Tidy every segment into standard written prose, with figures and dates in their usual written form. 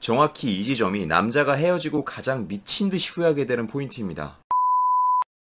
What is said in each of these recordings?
정확히 이 지점이 남자가 헤어지고 가장 미친듯이 후회하게 되는 포인트입니다.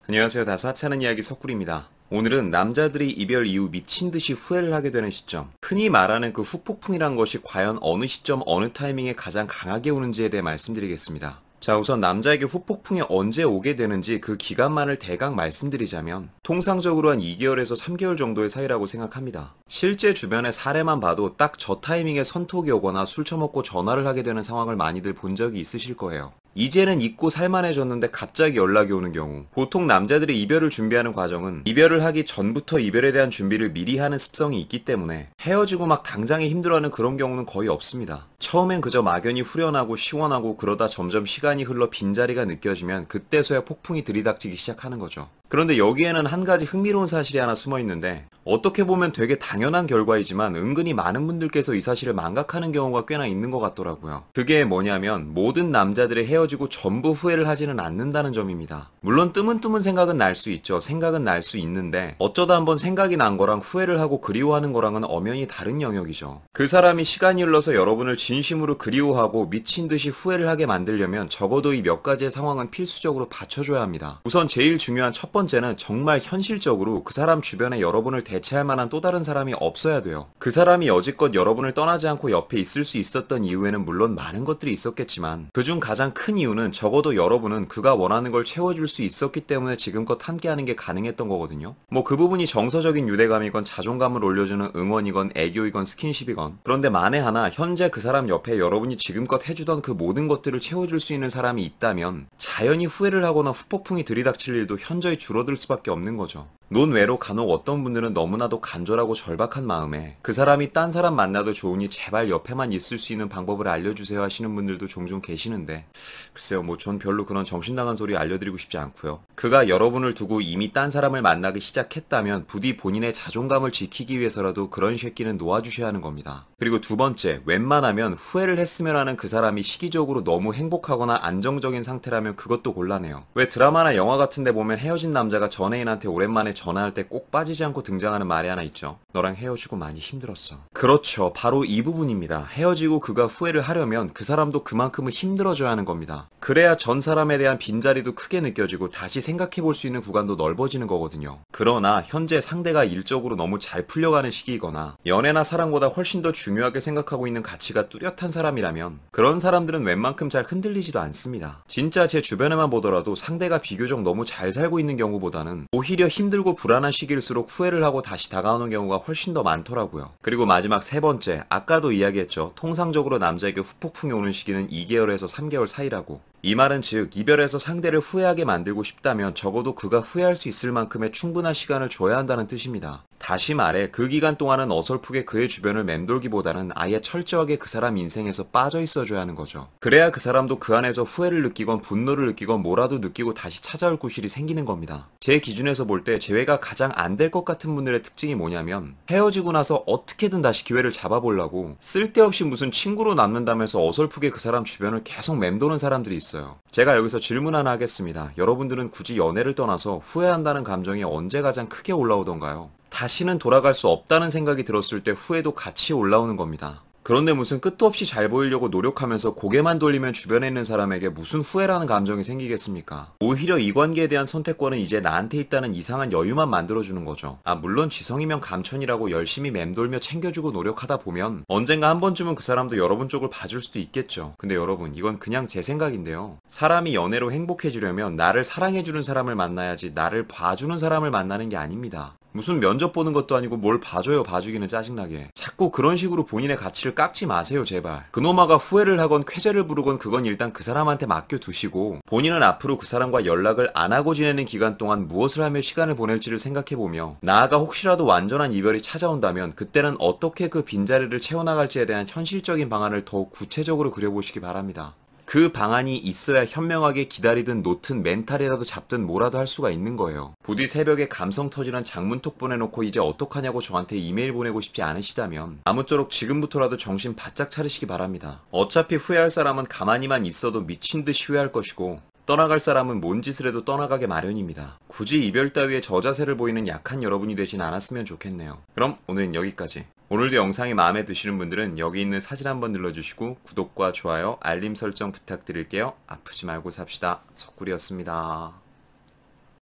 안녕하세요. 다소 하찮은 이야기 석굴입니다. 오늘은 남자들이 이별 이후 미친듯이 후회를 하게 되는 시점, 흔히 말하는 그 후폭풍이란 것이 과연 어느 시점 어느 타이밍에 가장 강하게 오는지에 대해 말씀드리겠습니다. 자, 우선 남자에게 후폭풍이 언제 오게 되는지 그 기간만을 대강 말씀드리자면 통상적으로 한 2개월에서 3개월 정도의 사이라고 생각합니다. 실제 주변의 사례만 봐도 딱 저 타이밍에 선톡이 오거나 술 처먹고 전화를 하게 되는 상황을 많이들 본 적이 있으실 거예요. 이제는 잊고 살만해졌는데 갑자기 연락이 오는 경우, 보통 남자들이 이별을 준비하는 과정은 이별을 하기 전부터 이별에 대한 준비를 미리 하는 습성이 있기 때문에 헤어지고 막 당장에 힘들어하는 그런 경우는 거의 없습니다. 처음엔 그저 막연히 후련하고 시원하고 그러다 점점 시간이 흘러 빈자리가 느껴지면 그때서야 폭풍이 들이닥치기 시작하는 거죠. 그런데 여기에는 한 가지 흥미로운 사실이 하나 숨어 있는데, 어떻게 보면 되게 당연한 결과이지만 은근히 많은 분들께서 이 사실을 망각하는 경우가 꽤나 있는 것 같더라고요. 그게 뭐냐면 모든 남자들이 헤어지고 전부 후회를 하지는 않는다는 점입니다. 물론 뜨문뜨문 생각은 날 수 있죠. 생각은 날 수 있는데 어쩌다 한번 생각이 난 거랑 후회를 하고 그리워하는 거랑은 엄연히 다른 영역이죠. 그 사람이 시간이 흘러서 여러분을 진심으로 그리워하고 미친 듯이 후회를 하게 만들려면 적어도 이 몇 가지의 상황은 필수적으로 받쳐줘야 합니다. 우선 제일 중요한 첫 번째는 정말 현실적으로 그 사람 주변에 여러분을 대체할 만한 또 다른 사람이 없어야 돼요. 그 사람이 여지껏 여러분을 떠나지 않고 옆에 있을 수 있었던 이유에는 물론 많은 것들이 있었겠지만 그중 가장 큰 이유는 적어도 여러분은 그가 원하는 걸 채워줄 수 있었기 때문에 지금껏 함께하는 게 가능했던 거거든요. 뭐 그 부분이 정서적인 유대감이건 자존감을 올려주는 응원이건 애교이건 스킨십이건, 그런데 만에 하나 현재 그 사람 옆에 여러분이 지금껏 해주던 그 모든 것들을 채워줄 수 있는 사람이 있다면 자연히 후회를 하거나 후폭풍이 들이닥칠 일도 현저히 줄어들 수밖에 없는 거죠. 논외로 간혹 어떤 분들은 너무나도 간절하고 절박한 마음에 그 사람이 딴 사람 만나도 좋으니 제발 옆에만 있을 수 있는 방법을 알려주세요 하시는 분들도 종종 계시는데, 글쎄요, 뭐 전 별로 그런 정신나간 소리 알려드리고 싶지 않고요. 그가 여러분을 두고 이미 딴 사람을 만나기 시작했다면 부디 본인의 자존감을 지키기 위해서라도 그런 새끼는 놓아주셔야 하는 겁니다. 그리고 두 번째, 웬만하면 후회를 했으면 하는 그 사람이 시기적으로 너무 행복하거나 안정적인 상태라면 그것도 곤란해요. 왜 드라마나 영화 같은 데 보면 헤어진 남자가 전 애인한테 오랜만에 전화할 때 꼭 빠지지 않고 등장하는 말이 하나 있죠. 너랑 헤어지고 많이 힘들었어. 그렇죠. 바로 이 부분입니다. 헤어지고 그가 후회를 하려면 그 사람도 그만큼은 힘들어져야 하는 겁니다. 그래야 전 사람에 대한 빈자리도 크게 느껴지고 다시 생각해 볼 수 있는 구간도 넓어지는 거거든요. 그러나 현재 상대가 일적으로 너무 잘 풀려가는 시기이거나 연애나 사랑보다 훨씬 더 중요하게 생각하고 있는 가치가 뚜렷한 사람이라면 그런 사람들은 웬만큼 잘 흔들리지도 않습니다. 진짜 제 주변에만 보더라도 상대가 비교적 너무 잘 살고 있는 경우보다는 오히려 힘들고 불안한 시기일수록 후회를 하고 다시 다가오는 경우가 훨씬 더 많더라고요. 그리고 마지막 세 번째, 아까도 이야기했죠. 통상적으로 남자에게 후폭풍이 오는 시기는 2개월에서 3개월 사이라고. 이 말은 즉 이별에서 상대를 후회하게 만들고 싶다면 적어도 그가 후회할 수 있을 만큼의 충분한 시간을 줘야 한다는 뜻입니다. 다시 말해 그 기간 동안은 어설프게 그의 주변을 맴돌기보다는 아예 철저하게 그 사람 인생에서 빠져 있어줘야 하는 거죠. 그래야 그 사람도 그 안에서 후회를 느끼건 분노를 느끼건 뭐라도 느끼고 다시 찾아올 구실이 생기는 겁니다. 제 기준에서 볼 때 재회가 가장 안 될 것 같은 분들의 특징이 뭐냐면 헤어지고 나서 어떻게든 다시 기회를 잡아보려고 쓸데없이 무슨 친구로 남는다면서 어설프게 그 사람 주변을 계속 맴도는 사람들이 있어요. 제가 여기서 질문 하나 하겠습니다. 여러분들은 굳이 연애를 떠나서 후회한다는 감정이 언제 가장 크게 올라오던가요? 다시는 돌아갈 수 없다는 생각이 들었을 때 후회도 같이 올라오는 겁니다. 그런데 무슨 끝도 없이 잘 보이려고 노력하면서 고개만 돌리면 주변에 있는 사람에게 무슨 후회라는 감정이 생기겠습니까? 오히려 이 관계에 대한 선택권은 이제 나한테 있다는 이상한 여유만 만들어주는 거죠. 물론 지성이면 감천이라고 열심히 맴돌며 챙겨주고 노력하다 보면 언젠가 한 번쯤은 그 사람도 여러분 쪽을 봐줄 수도 있겠죠. 근데 여러분, 이건 그냥 제 생각인데요. 사람이 연애로 행복해지려면 나를 사랑해주는 사람을 만나야지 나를 봐주는 사람을 만나는 게 아닙니다. 무슨 면접 보는 것도 아니고 뭘 봐줘요. 봐주기는 짜증나게. 자꾸 그런 식으로 본인의 가치를 깎지 마세요, 제발. 그놈아가 후회를 하건 쾌재를 부르건 그건 일단 그 사람한테 맡겨두시고 본인은 앞으로 그 사람과 연락을 안 하고 지내는 기간 동안 무엇을 하며 시간을 보낼지를 생각해보며 나아가 혹시라도 완전한 이별이 찾아온다면 그때는 어떻게 그 빈자리를 채워나갈지에 대한 현실적인 방안을 더욱 구체적으로 그려보시기 바랍니다. 그 방안이 있어야 현명하게 기다리든 놓든 멘탈이라도 잡든 뭐라도 할 수가 있는 거예요. 부디 새벽에 감성 터지는 장문톡 보내놓고 이제 어떡하냐고 저한테 이메일 보내고 싶지 않으시다면 아무쪼록 지금부터라도 정신 바짝 차리시기 바랍니다. 어차피 후회할 사람은 가만히만 있어도 미친듯이 후회할 것이고 떠나갈 사람은 뭔 짓을 해도 떠나가게 마련입니다. 굳이 이별 따위에 저자세를 보이는 약한 여러분이 되진 않았으면 좋겠네요. 그럼 오늘은 여기까지. 오늘도 영상이 마음에 드시는 분들은 여기 있는 사진 한번 눌러주시고 구독과 좋아요, 알림 설정 부탁드릴게요. 아프지 말고 삽시다. 석구리였습니다.